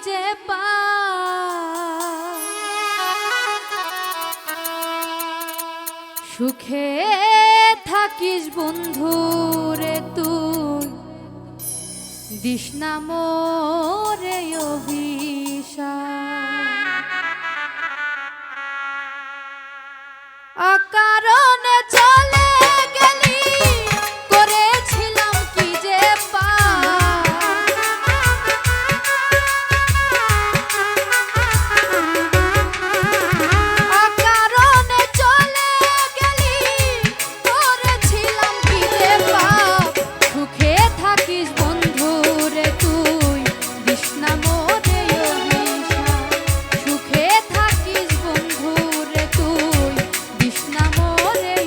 যে সুখে থাকিস বন্ধু রে তুই দিস না মোরে অভিশাপ অকারণে চলে গেলি করেছিলাম কি যে অকারণে চলে গেলি করেছিলাম কি যে সুখে থাকিস বন্ধু রে তুই দিস না মোরে অভিশাপ সুখে থাকিস বন্ধু রে তুই দিস না মোরে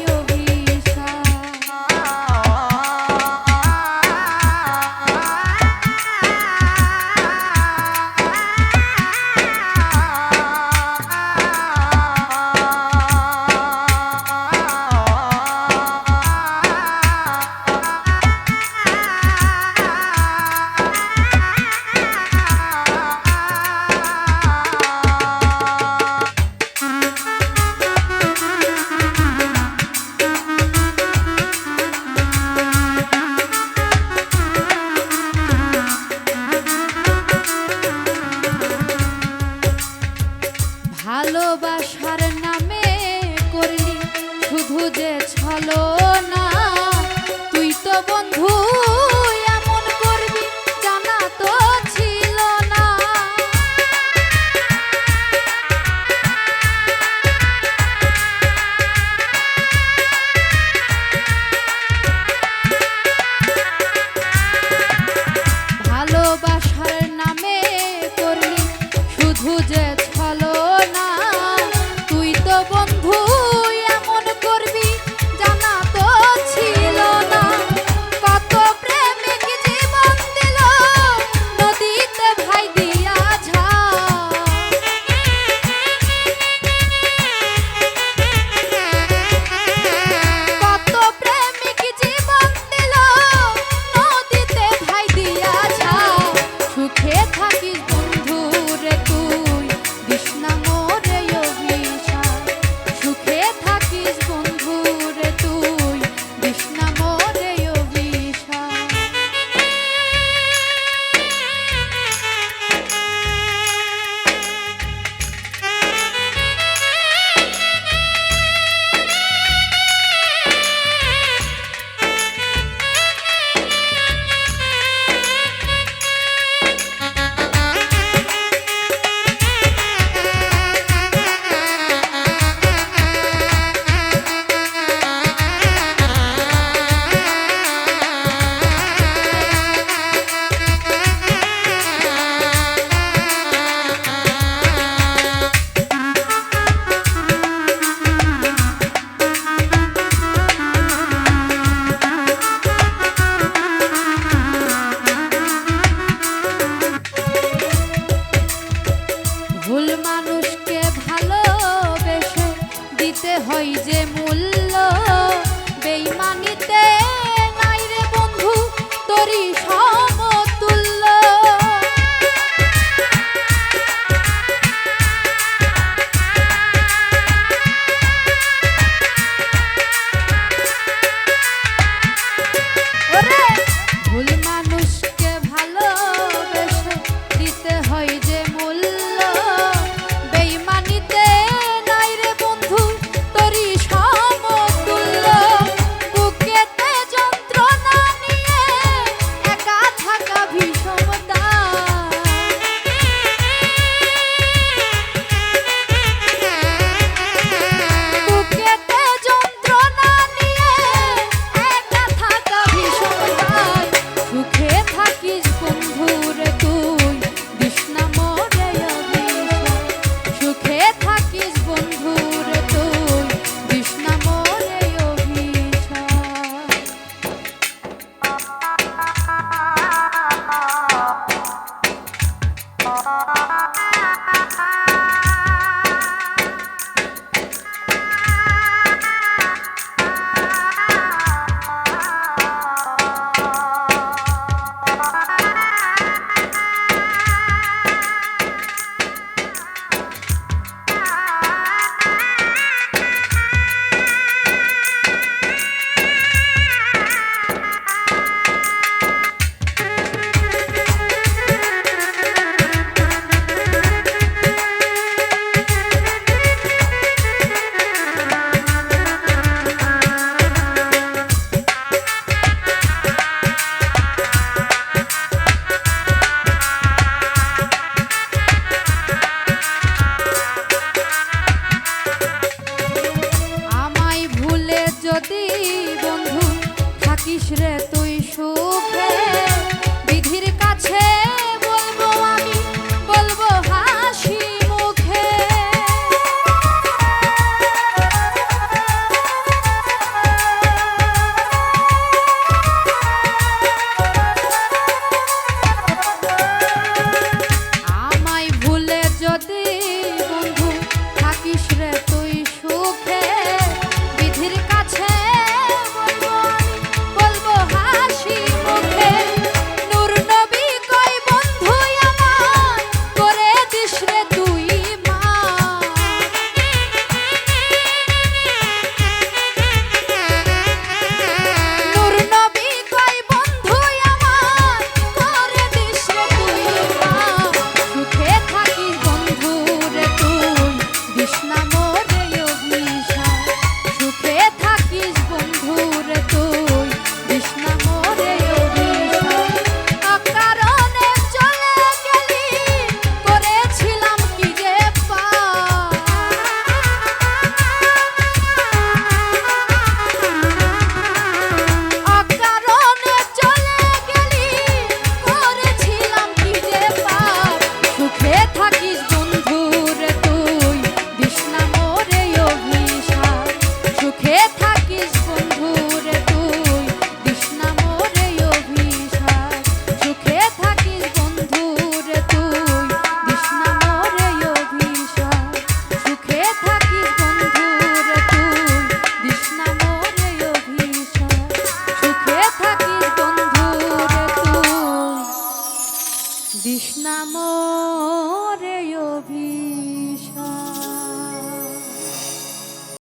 ভালোবাসার নামে করলি শুধু যে ছলনা তুই তো বন্ধু এমন করবি জানা তো ছিল না ভালোবাসার নামে করলি শুধু যে ছলনা তুই তো বন্ধু এমন করবি জানা তো ছিল না কত প্রেমিক জীবন দিল নদীতে ভাই দিয়া কত প্রেমিক জীবন দিল নদীতে ভাই দিয়া সুখে থাকিস বন্ধু রে তুই দিস না মোরে অভিশাপ সুখে থাকিস বন্ধু রে তুই দিস না মোরে অভিশাপ ভুল মানুষকে ভালোবেসে দিতে হয় যে মূল্য বেঈমানিতে নাই রে বন্ধু তোরই সমতুল্য ওরে ভুল মানুষকে ভালোবেসে দিতে হয় যে মূল্য বেঈমানিতে নাই রে বন্ধু তোরই সমতুল্য বুকেতে যন্ত্রণা নিয়ে একা থাকা ভীষণ বুকেতে যন্ত্রণা নিয়ে একা থাকা ভীষণ সুখে থাকিস বন্ধু রে তুই দিস না মোরে অভিশাপ সুখে থাকিস বন্ধু রে তুই দিস না মোরে অভিশাপ তৃষ্ণাময়